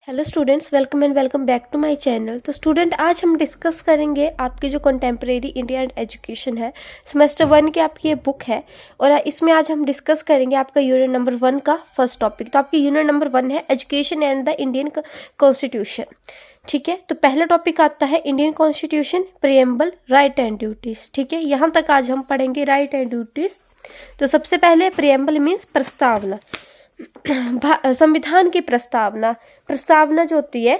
Hello students, welcome and welcome back to my channel. तो student, आज हम discuss करेंगे आपकी जो कंटेम्प्रेरी इंडिया एंड एजुकेशन है, सेमेस्टर 1 की आपकी ये बुक है। और इसमें आज हम डिस्कस करेंगे आपका यूनिट नंबर 1 का फर्स्ट टॉपिक। तो आपकी यूनिट नंबर 1 है education and the Indian constitution. ठीक है, तो पहला टॉपिक आता है Indian constitution, preamble, right and duties. ठीक है, यहाँ तक आज हम पढ़ेंगे राइट एंड ड्यूटीज। तो सबसे पहले प्रीएम्बल मीन्स प्रस्तावना, संविधान की प्रस्तावना। प्रस्तावना जो होती है,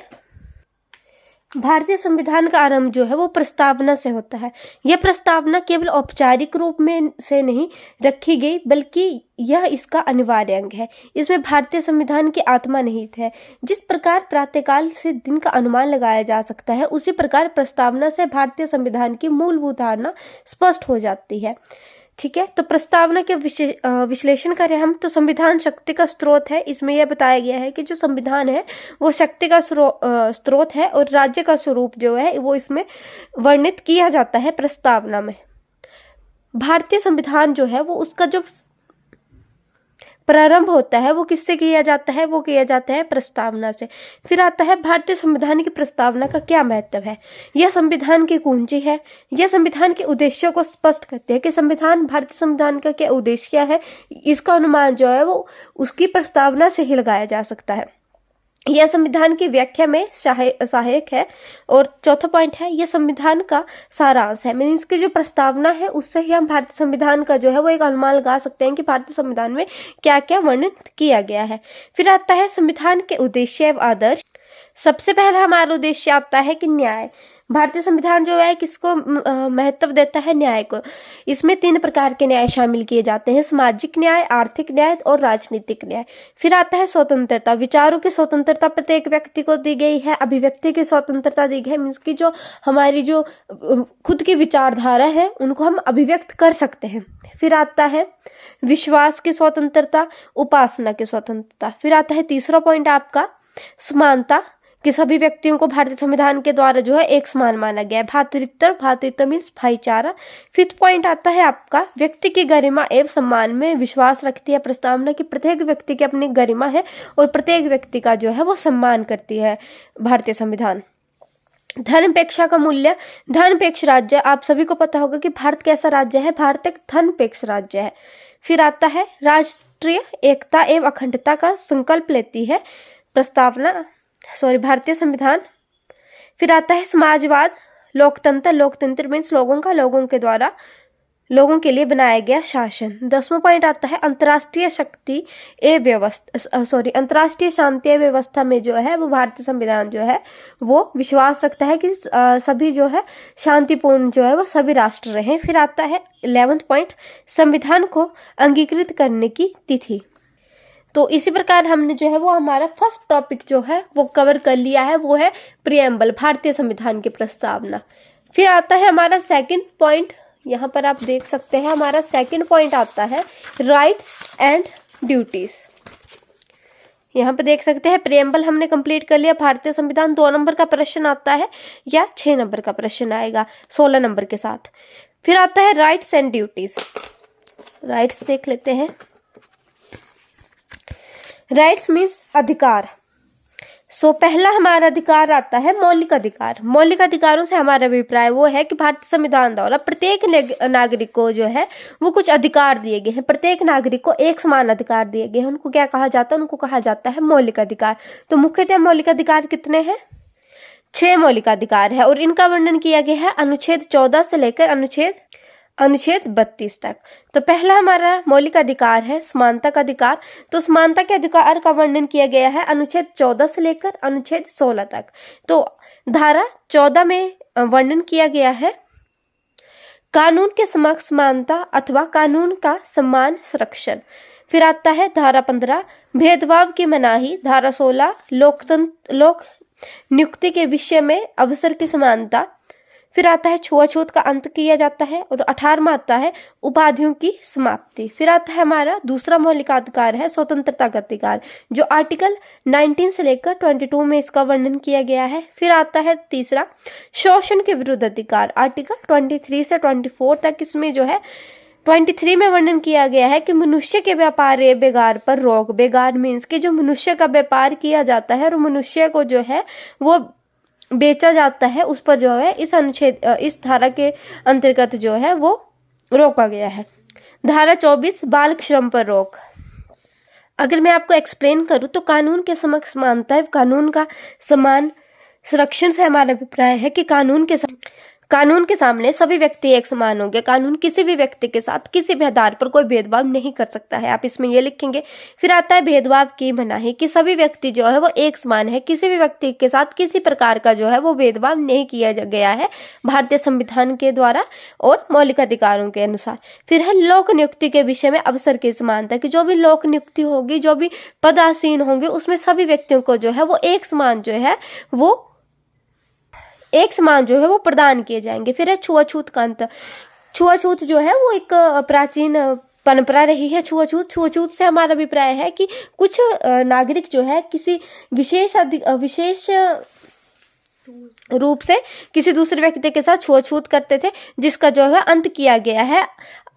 भारतीय संविधान का आरंभ जो है वो प्रस्तावना से होता है। यह प्रस्तावना केवल औपचारिक रूप में से नहीं रखी गई, बल्कि यह इसका अनिवार्य अंग है। इसमें भारतीय संविधान की आत्मा निहित है। जिस प्रकार प्रातःकाल से दिन का अनुमान लगाया जा सकता है, उसी प्रकार प्रस्तावना से भारतीय संविधान की मूलभूत धारणा स्पष्ट हो जाती है। ठीक है, तो प्रस्तावना के विश्लेषण करें हम तो संविधान शक्ति का स्रोत है। इसमें यह बताया गया है कि जो संविधान है वो शक्ति का स्रोत है और राज्य का स्वरूप जो है वो इसमें वर्णित किया जाता है प्रस्तावना में। भारतीय संविधान जो है वो उसका जो प्रारंभ होता है वो किससे किया जाता है? वो किया जाता है प्रस्तावना से। फिर आता है भारतीय संविधान की प्रस्तावना का क्या महत्व है। यह संविधान की कुंजी है। यह संविधान के उद्देश्यों को स्पष्ट करते हैं कि संविधान, भारतीय संविधान का क्या उद्देश्य क्या है। इसका अनुमान जो है वो उसकी प्रस्तावना से ही लगाया जा सकता है। यह संविधान की व्याख्या में सहायक है। और चौथा पॉइंट है, यह संविधान का सारांश है। मीन इसकी जो प्रस्तावना है उससे ही हम भारतीय संविधान का जो है वो एक अनुमान लगा सकते हैं कि भारतीय संविधान में क्या क्या वर्णित किया गया है। फिर आता है संविधान के उद्देश्य एवं आदर्श। सबसे पहला हमारा उद्देश्य आता है कि न्याय। भारतीय संविधान जो है किसको महत्व देता है? न्याय को। इसमें 3 प्रकार के न्याय शामिल किए जाते हैं, सामाजिक न्याय, आर्थिक न्याय और राजनीतिक न्याय। फिर आता है स्वतंत्रता। विचारों की स्वतंत्रता प्रत्येक व्यक्ति को दी गई है। अभिव्यक्ति की स्वतंत्रता दी गई है, मीन्स की जो हमारी जो खुद की विचारधारा है उनको हम अभिव्यक्त कर सकते हैं। फिर आता है विश्वास की स्वतंत्रता, उपासना की स्वतंत्रता। फिर आता है तीसरा पॉइंट आपका समानता, कि सभी व्यक्तियों को भारतीय संविधान के द्वारा जो है एक समान माना गया है। भ्रातृत्व मीन्स भाईचारा। फिफ्थ पॉइंट आता है आपका व्यक्ति की गरिमा एवं सम्मान में विश्वास रखती है प्रस्तावना की। प्रत्येक व्यक्ति की अपनी गरिमा है और प्रत्येक व्यक्ति का जो है वो सम्मान करती है भारतीय संविधान। धर्मपेक्षा का मूल्य, धर्मपेक्ष राज्य। आप सभी को पता होगा कि भारत कैसा राज्य है? भारत एक धर्मपेक्ष राज्य है। फिर आता है राष्ट्रीय एकता एवं अखंडता का संकल्प लेती है भारतीय संविधान। फिर आता है समाजवाद, लोकतंत्र मीन्स लोगों का, लोगों के द्वारा, लोगों के लिए बनाया गया शासन। 10वां पॉइंट आता है अंतर्राष्ट्रीय अंतर्राष्ट्रीय शांति एवं व्यवस्था में जो है वो भारतीय संविधान जो है वो विश्वास रखता है कि सभी जो है शांतिपूर्ण जो है वो सभी राष्ट्र रहें। फिर आता है 11वां पॉइंट संविधान को अंगीकृत करने की तिथि। तो इसी प्रकार हमने जो है वो हमारा फर्स्ट टॉपिक जो है वो कवर कर लिया है, वो है प्रीएम्बल, भारतीय संविधान की प्रस्तावना। फिर आता है हमारा सेकंड पॉइंट, यहाँ पर आप देख सकते हैं हमारा सेकंड पॉइंट आता है राइट्स एंड ड्यूटीज। यहाँ पे देख सकते हैं प्रीएम्बल हमने कंप्लीट कर लिया। भारतीय संविधान 2 नंबर का प्रश्न आता है या 6 नंबर का प्रश्न आएगा 16 नंबर के साथ। फिर आता है राइट्स एंड ड्यूटीज। राइट्स देख लेते हैं। राइट्स मीन्स अधिकार। पहला हमारा अधिकार आता है मौलिक अधिकार। मौलिक अधिकारों से हमारा अभिप्राय वो है कि भारतीय संविधान द्वारा प्रत्येक नागरिक को जो है वो कुछ अधिकार दिए गए हैं। प्रत्येक नागरिक को एक समान अधिकार दिए गए हैं। उनको क्या कहा जाता है? उनको कहा जाता है मौलिक अधिकार। तो मुख्यतः मौलिक अधिकार कितने हैं? 6 मौलिक अधिकार है और इनका वर्णन किया गया है अनुच्छेद 14 से लेकर अनुच्छेद 32 तक। तो पहला हमारा मौलिक अधिकार है समानता का अधिकार। तो समानता के अधिकार का वर्णन किया गया है अनुच्छेद 14 से लेकर अनुच्छेद 16 तक। तो धारा 14 में वर्णन किया गया है कानून के समक्ष समानता अथवा कानून का समान संरक्षण। फिर आता है धारा 15 भेदभाव की मनाही। धारा 16 लोक नियुक्ति के विषय में अवसर की समानता। फिर आता है छुआछूत का अंत किया जाता है। और 18वां आता है उपाधियों की समाप्ति। फिर आता है हमारा दूसरा मौलिक अधिकार है स्वतंत्रता का अधिकार, जो आर्टिकल 19 से लेकर 22 में इसका वर्णन किया गया है। फिर आता है तीसरा शोषण के विरुद्ध अधिकार, आर्टिकल 23 से 24 तक इसमें जो है 23 में वर्णन किया गया है कि मनुष्य के व्यापार या बेगार पर रोक। बेगार मीन्स कि जो मनुष्य का व्यापार किया जाता है और मनुष्य को जो है वो बेचा जाता है, उस पर जो है इस धारा के अंतर्गत जो है वो रोका गया है। धारा 24 बाल श्रम पर रोक। अगर मैं आपको एक्सप्लेन करूं तो कानून के समक्ष समानता है, कानून का समान संरक्षण से हमारा अभिप्राय है कि कानून के सामने सभी व्यक्ति एक समान होंगे। कानून किसी भी व्यक्ति के साथ किसी भी आधार पर कोई भेदभाव नहीं कर सकता है। आप इसमें ये लिखेंगे। फिर आता है भेदभाव की मनाही, कि सभी व्यक्ति जो है वो एक समान है, किसी भी व्यक्ति के साथ किसी प्रकार का जो है वो भेदभाव नहीं किया गया है भारतीय संविधान के द्वारा और मौलिक अधिकारों के अनुसार। फिर है लोक नियुक्ति के विषय में अवसर की समानता, कि जो भी लोक नियुक्ति होगी, जो भी पदासीन होंगे, उसमें सभी व्यक्तियों को जो है वो एक समान जो है वो प्रदान किए जाएंगे। फिर है छुआछूत का अंत। छुआछूत जो है वो एक प्राचीन परंपरा रही है। छुआछूत से हमारा अभिप्राय है कि कुछ नागरिक जो है किसी विशेष रूप से किसी दूसरे व्यक्ति के साथ छुआछूत करते थे, जिसका जो है अंत किया गया है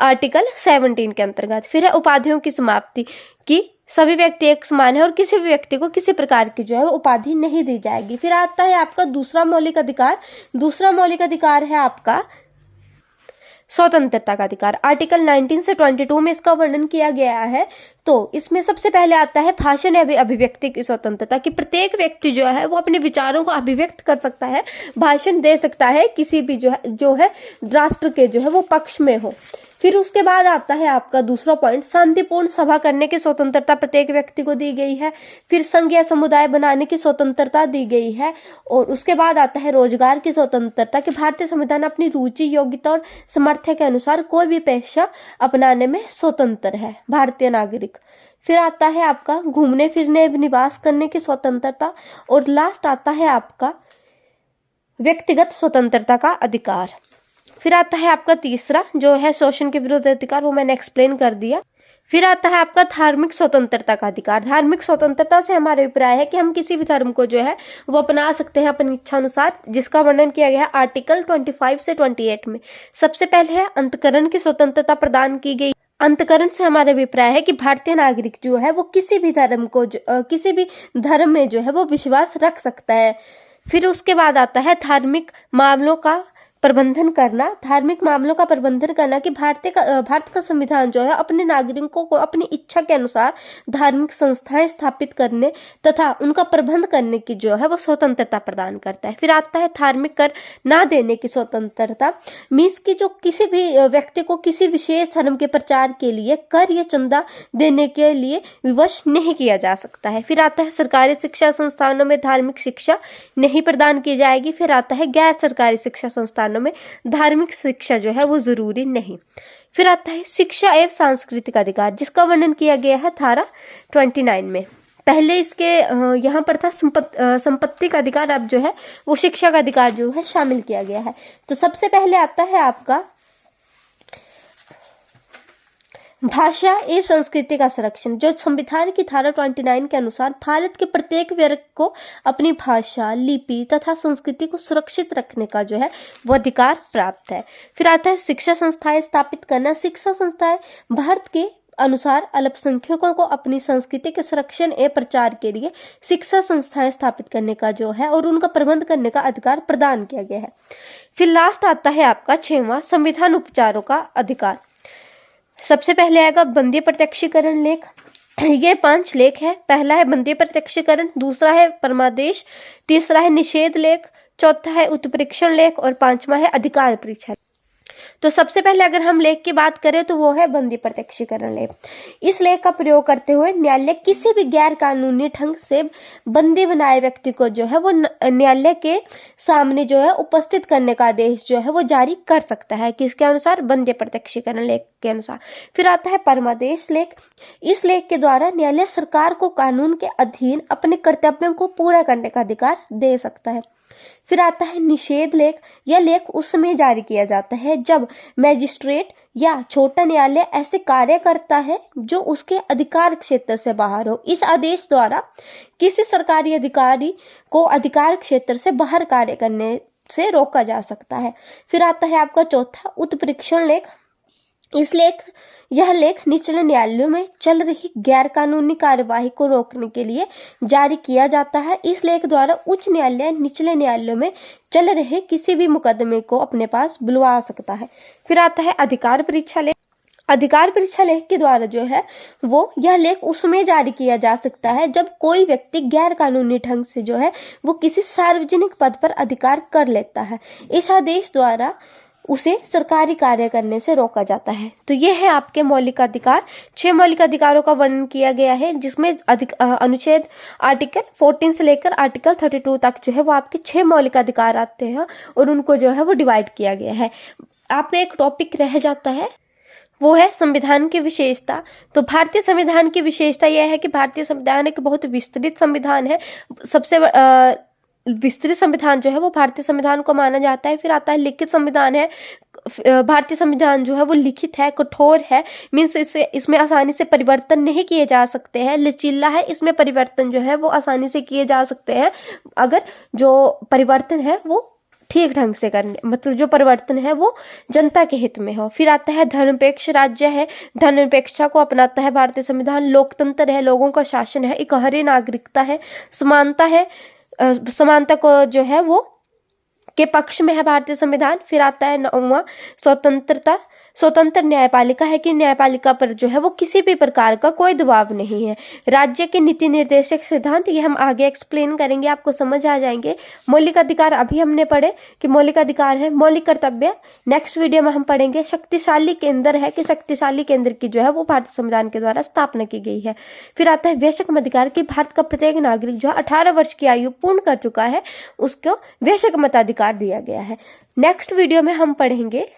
आर्टिकल 17 के अंतर्गत। फिर है उपाधियों की समाप्ति, कि सभी व्यक्ति एक समान है और किसी भी व्यक्ति को किसी प्रकार की जो है उपाधि नहीं दी जाएगी। फिर आता है आपका दूसरा मौलिक अधिकार। दूसरा मौलिक अधिकार है आपका स्वतंत्रता का अधिकार। आर्टिकल 19 से 22 में इसका वर्णन किया गया है। तो इसमें सबसे पहले आता है भाषण या अभिव्यक्ति की स्वतंत्रता, कि प्रत्येक व्यक्ति जो है वो अपने विचारों को अभिव्यक्त कर सकता है, भाषण दे सकता है किसी भी जो है राष्ट्र के जो है वो पक्ष में हो। फिर उसके बाद आता है आपका दूसरा पॉइंट, शांतिपूर्ण सभा करने की स्वतंत्रता प्रत्येक व्यक्ति को दी गई है। फिर संघ या समुदाय बनाने की स्वतंत्रता दी गई है। और उसके बाद आता है रोजगार की स्वतंत्रता, कि भारतीय संविधान अपनी रुचि, योग्यता और सामर्थ्य के अनुसार कोई भी पेशा अपनाने में स्वतंत्र है भारतीय नागरिक। फिर आता है आपका घूमने फिरने निवास करने की स्वतंत्रता। और लास्ट आता है आपका व्यक्तिगत स्वतंत्रता का अधिकार। फिर आता है आपका तीसरा जो है शोषण के विरुद्ध अधिकार, वो मैंने एक्सप्लेन कर दिया। फिर आता है आपका धार्मिक स्वतंत्रता का अधिकार। धार्मिक स्वतंत्रता से हमारा अभिप्राय है कि हम किसी भी धर्म को जो है वो अपना सकते हैं अपनी इच्छा अनुसार, जिसका वर्णन किया गया है आर्टिकल 25 से 28 में। सबसे पहले है अंतकरण की स्वतंत्रता प्रदान की गई। अंतकरण से हमारा अभिप्राय है कि भारतीय नागरिक जो है वो किसी भी धर्म में जो है वो विश्वास रख सकता है। फिर उसके बाद आता है धार्मिक मामलों का प्रबंधन करना। धार्मिक मामलों का प्रबंधन करना, कि भारत का संविधान जो है अपने नागरिकों को अपनी इच्छा के अनुसार धार्मिक संस्थाएं स्थापित करने तथा उनका प्रबंध करने की जो है वो स्वतंत्रता प्रदान करता है। फिर आता है धार्मिक कर ना देने की स्वतंत्रता, मीन्स की जो किसी भी व्यक्ति को किसी विशेष धर्म के प्रचार के लिए कर या चंदा देने के लिए विवश नहीं किया जा सकता है। फिर आता है सरकारी शिक्षा संस्थानों में धार्मिक शिक्षा नहीं प्रदान की जाएगी। फिर आता है गैर सरकारी शिक्षा संस्थानों में धार्मिक शिक्षा जो है वो जरूरी नहीं। फिर आता है शिक्षा एवं सांस्कृतिक अधिकार, जिसका वर्णन किया गया है धारा 29 में। पहले इसके यहाँ पर था संपत्ति का अधिकार, अब जो है वो शिक्षा का अधिकार जो है शामिल किया गया है। तो सबसे पहले आता है आपका भाषा एवं संस्कृति का संरक्षण, जो संविधान की धारा 29 के अनुसार भारत के प्रत्येक वर्ग को अपनी भाषा, लिपि तथा संस्कृति को सुरक्षित रखने का जो है वो अधिकार प्राप्त है। फिर आता है शिक्षा संस्थाएं स्थापित करना। शिक्षा संस्थाएं भारत के अनुसार अल्पसंख्यकों को अपनी संस्कृति के संरक्षण एवं प्रचार के लिए शिक्षा संस्थाएं स्थापित करने का जो है और उनका प्रबंध करने का अधिकार प्रदान किया गया है। फिर लास्ट आता है आपका 6वां संविधान उपचारों का अधिकार। सबसे पहले आएगा बंदी प्रत्यक्षीकरण लेख। ये 5 लेख है। पहला है बंदी प्रत्यक्षीकरण, दूसरा है परमादेश, तीसरा है निषेध लेख, चौथा है उत्प्रेक्षण लेख और 5वां है अधिकार परीक्षा। तो सबसे पहले अगर हम लेख की बात करें तो वो है बंदी प्रत्यक्षीकरण लेख। इस लेख का प्रयोग करते हुए न्यायालय किसी भी गैर कानूनी ढंग से बंदी बनाए व्यक्ति को जो है वो न्यायालय के सामने जो है उपस्थित करने का आदेश जो है वो जारी कर सकता है। किसके अनुसार? बंदी प्रत्यक्षीकरण लेख के अनुसार। फिर आता है परमादेश लेख। इस लेख के द्वारा न्यायालय सरकार को कानून के अधीन अपने कर्तव्यों को पूरा करने का अधिकार दे सकता है। फिर आता है निषेध लेख। यह लेख उस समय जारी किया जाता है जब मैजिस्ट्रेट या छोटा न्यायालय ऐसे कार्य करता है जो उसके अधिकार क्षेत्र से बाहर हो। इस आदेश द्वारा किसी सरकारी अधिकारी को अधिकार क्षेत्र से बाहर कार्य करने से रोका जा सकता है। फिर आता है आपका चौथा उत्प्रेक्षण लेख। यह लेख निचले न्यायालयों में चल रही गैर कानूनी कार्यवाही को रोकने के लिए जारी किया जाता है। इस लेख द्वारा उच्च न्यायालय निचले न्यायालयों में चल रहे किसी भी मुकदमे को अपने पास बुलवा सकता है। फिर आता है अधिकार परीक्षा लेख। अधिकार परीक्षा लेख के द्वारा जो है वो यह लेख उसमें जारी किया जा सकता है जब कोई व्यक्ति गैर कानूनी ढंग से जो है वो किसी सार्वजनिक पद पर अधिकार कर लेता है। इस आदेश द्वारा उसे सरकारी कार्य करने से रोका जाता है। तो ये है आपके मौलिक अधिकार। 6 मौलिक अधिकारों का वर्णन किया गया है, जिसमें अनुच्छेद आर्टिकल 14 से लेकर आर्टिकल 32 तक जो है वो आपके 6 मौलिक अधिकार आते हैं और उनको जो है वो डिवाइड किया गया है। आपका एक टॉपिक रह जाता है, वो है संविधान की विशेषता। तो भारतीय संविधान की विशेषता यह है कि भारतीय संविधान एक बहुत विस्तृत संविधान है। सबसे विस्तृत संविधान जो है वो भारतीय संविधान को माना जाता है। फिर आता है लिखित संविधान है। भारतीय संविधान जो है वो लिखित है, कठोर है, मीन्स इसमें आसानी से परिवर्तन नहीं किए जा सकते हैं। लचीला है, इसमें परिवर्तन जो है वो आसानी से किए जा सकते हैं अगर जो परिवर्तन है वो ठीक ढंग से करने, मतलब जो परिवर्तन है वो जनता के हित में हो। फिर आता है धर्मनिरपेक्ष राज्य है। धर्मनिरपेक्षता को अपनाता है भारतीय संविधान। लोकतंत्र है, लोगों का शासन है, इकहरी नागरिकता है, समानता है, समानता को जो है वो के पक्ष में है भारतीय संविधान। फिर आता है 9वां स्वतंत्रता। स्वतंत्र न्यायपालिका है कि न्यायपालिका पर जो है वो किसी भी प्रकार का कोई दबाव नहीं है। राज्य के नीति निर्देशक सिद्धांत, ये हम आगे एक्सप्लेन करेंगे, आपको समझ आ जाएंगे। मौलिक अधिकार अभी हमने पढ़े कि मौलिक अधिकार है। मौलिक कर्तव्य नेक्स्ट वीडियो में हम पढ़ेंगे। शक्तिशाली केंद्र है कि शक्तिशाली केंद्र की जो है वो भारतीय संविधान के द्वारा स्थापना की गई है। फिर आता है वयस्क मताधिकार की भारत का प्रत्येक नागरिक जो 18 वर्ष की आयु पूर्ण कर चुका है उसको वयस्क मताधिकार दिया गया है। नेक्स्ट वीडियो में हम पढ़ेंगे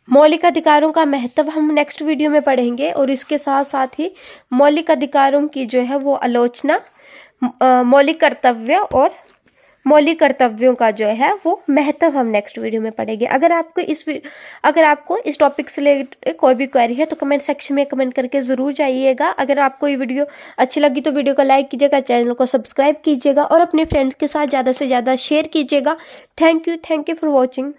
मौलिक अधिकारों का महत्व, हम नेक्स्ट वीडियो में पढ़ेंगे। और इसके साथ साथ ही मौलिक अधिकारों की जो है वो आलोचना, मौलिक कर्तव्य और मौलिक कर्तव्यों का जो है वो महत्व हम नेक्स्ट वीडियो में पढ़ेंगे। अगर आपको इस टॉपिक से रिलेटेड कोई भी क्वेरी है तो कमेंट सेक्शन में कमेंट करके ज़रूर जाइएगा। अगर आपको ये वीडियो अच्छी लगी तो वीडियो को लाइक कीजिएगा, चैनल को सब्सक्राइब कीजिएगा और अपने फ्रेंड्स के साथ ज़्यादा से ज़्यादा शेयर कीजिएगा। Thank you for watching.